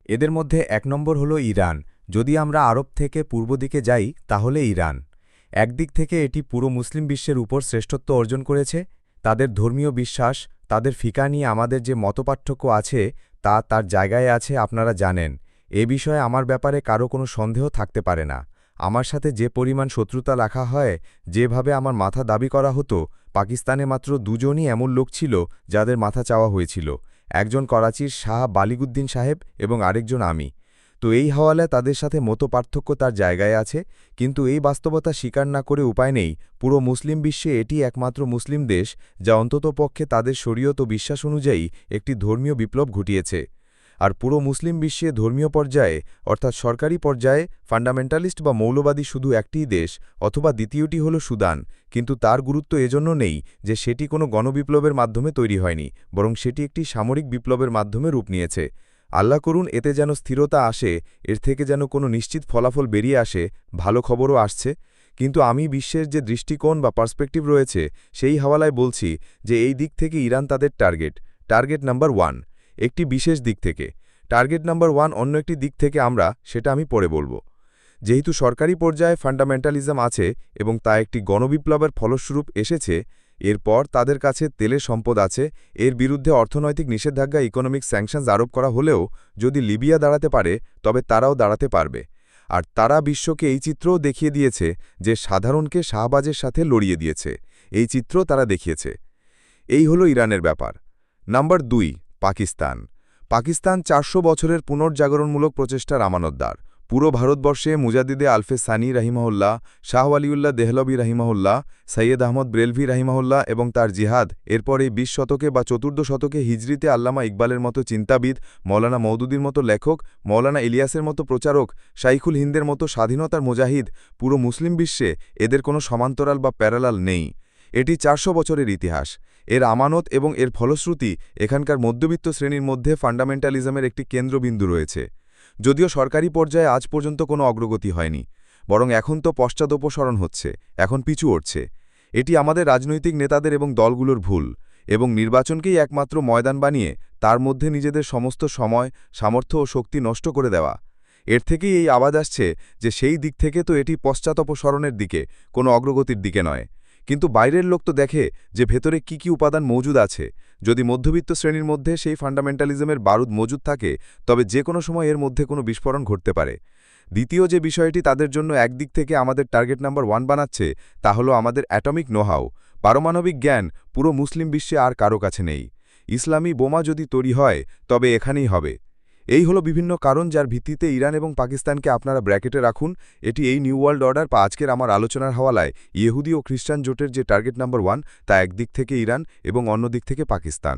এদের মধ্যে ১ নম্বর হল ইরান। যদি আমরা আরব থেকে পূর্ব দিকে যাই তাহলে ইরান। একদিক থেকে এটি পুরো মুসলিম বিশ্বের উপর শ্রেষ্ঠত্ব অর্জন করেছে। তাদের ধর্মীয় বিশ্বাস, তাদের ফিকা নিয়ে আমাদের যে মতপার্থক্য আছে তা তার জায়গায় আছে, আপনারা জানেন। এ বিষয়ে আমার ব্যাপারে কারো কোনো সন্দেহ থাকতে পারে না। আমার সাথে যে পরিমাণ শত্রুতা রাখা হয়, যেভাবে আমার মাথা দাবি করা হতো, পাকিস্তানে মাত্র দুজনই এমন লোক ছিল যাদের মাথা চাওয়া হয়েছিল। একজন করাচির শাহ বালিগুদ্দিন সাহেব এবং আরেকজন আমি। তো এই হওয়ালে তাদের সাথে মতপার্থক্য তার জায়গায় আছে, কিন্তু এই বাস্তবতা স্বীকার না করে উপায় নেই। পুরো মুসলিম বিশ্বে এটি একমাত্র মুসলিম দেশ যা অন্ততপক্ষে তাদের শরীয়ত ও বিশ্বাস অনুযায়ী একটি ধর্মীয় বিপ্লব ঘটিয়েছে। আর পুরো মুসলিম বিশ্বে ধর্মীয় পর্যায়ে, অর্থাৎ সরকারি পর্যায়ে, ফান্ডামেন্টালিস্ট বা মৌলবাদী শুধু একটিই দেশ, অথবা দ্বিতীয়টি হল সুদান। কিন্তু তার গুরুত্ব এজন্য নেই যে সেটি কোনো গণবিপ্লবের মাধ্যমে তৈরি হয়নি, বরং সেটি একটি সামরিক বিপ্লবের মাধ্যমে রূপ নিয়েছে। আল্লাহ করুন এতে যেন স্থিরতা আসে, এর থেকে যেন কোনো নিশ্চিত ফলাফল বেরিয়ে আসে। ভালো খবরও আসছে। কিন্তু আমি বিশ্বের যে দৃষ্টিকোণ বা পার্সপেক্টিভ রয়েছে সেই হাওয়ালায় বলছি যে এই দিক থেকে ইরান তাদের টার্গেট নাম্বার 1 একটি বিশেষ দিক থেকে। টার্গেট নাম্বার 1 অন্য একটি দিক থেকে সেটা আমি পরে বলবো। যেহেতু সরকারি পর্যায়ে ফান্ডামেন্টালিজম আছে এবং তা একটি গণবিপ্লবের ফলস্বরূপ এসেছে, এরপর তাদের কাছে তেলের সম্পদ আছে। এর বিরুদ্ধে অর্থনৈতিক নিষেধাজ্ঞা, ইকোনমিক স্যাংশনস আরোপ করা হলেও যদি লিবিয়া দাঁড়াতে পারে তবে তারাও দাঁড়াতে পারবে। আর তারা বিশ্বকে এই চিত্রও দেখিয়ে দিয়েছে যে সাধারণকে শাহবাজের সাথে লড়িয়ে দিয়েছে। এই চিত্র তারা দেখিয়েছে। এই হলো ইরানের ব্যাপার। নাম্বার 2, পাকিস্তান। পাকিস্তান ৪০০ বছরের পুনর্জাগরণমূলক প্রচেষ্টার আমানতদার। পুরো ভারতবর্ষে মুজাদ্দিদে আলফে সানি রাহিমাহুল্লাহ, শাহ ওয়ালিউল্লাহ দেহলভি রাহিমাহুল্লাহ, সৈয়দ আহমদ ব্রেলভি রাহিমাহুল্লাহ এবং তার জিহাদ, এরপর এই ২০ শতকে বা চতুর্দশ শতকে হিজরিতে আল্লামা ইকবালের মতো চিন্তাবিদ, মৌলানা মওদুদির মতো লেখক, মৌলানা ইলিয়াসের মতো প্রচারক, শাইখুল হিন্দের মতো স্বাধীনতার মুজাহিদ, পুরো মুসলিম বিশ্বে এদের কোনো সমান্তরাল বা প্যারালাল নেই। এটি ৪০০ বছরের ইতিহাস, এর আমানত এবং এর ফলশ্রুতি এখানকার মধ্যবিত্ত শ্রেণীর মধ্যে ফান্ডামেন্টালিজমের একটি কেন্দ্রবিন্দু রয়েছে। যদিও সরকারি পর্যায়ে আজ পর্যন্ত কোনো অগ্রগতি হয়নি, বরং এখন তো পশ্চাদপসরণ হচ্ছে, এখন পিছু উঠছে। এটি আমাদের রাজনৈতিক নেতাদের এবং দলগুলোর ভুল, এবং নির্বাচনকেই একমাত্র ময়দান বানিয়ে তার মধ্যে নিজেদের সমস্ত সময়, সামর্থ্য ও শক্তি নষ্ট করে দেওয়া। এর থেকেই এই আওয়াজ আসছে যে সেই দিক থেকে তো এটি পশ্চাদপসরণের দিকে, কোনো অগ্রগতির দিকে নয়। কিন্তু বাইরের লোক তো দেখে যে ভেতরে কি কি উপাদান মজুদ আছে। যদি মধ্যবিত্ত শ্রেণীর মধ্যে সেই ফান্ডামেন্টালিজমের বারুদ মজুদ থাকে, তবে যে কোনো সময় এর মধ্যে কোনো বিস্ফোরণ ঘটতে পারে। দ্বিতীয় যে বিষয়টি তাদের জন্য একদিক থেকে আমাদের টার্গেট নাম্বার 1 বানাচ্ছে, তা হলো আমাদের অ্যাটমিক নোহাউ, পারমাণবিক জ্ঞান পুরো মুসলিম বিশ্বে আর কারো কাছে নেই। ইসলামী বোমা যদি তৈরি হয় তবে এখানেই হবে। এই হলো বিভিন্ন কারণ যার ভিত্তিতে ইরান এবং পাকিস্তানকে আপনারা ব্র্যাকেটে রাখুন। এটি এই নিউ ওয়ার্ল্ড অর্ডার বা আজকের আমার আলোচনার হাওয়ালায় ইহুদি ও খ্রিস্টান জোটের যে টার্গেট নাম্বার 1, তা একদিক থেকে ইরান এবং অন্য দিক থেকে পাকিস্তান।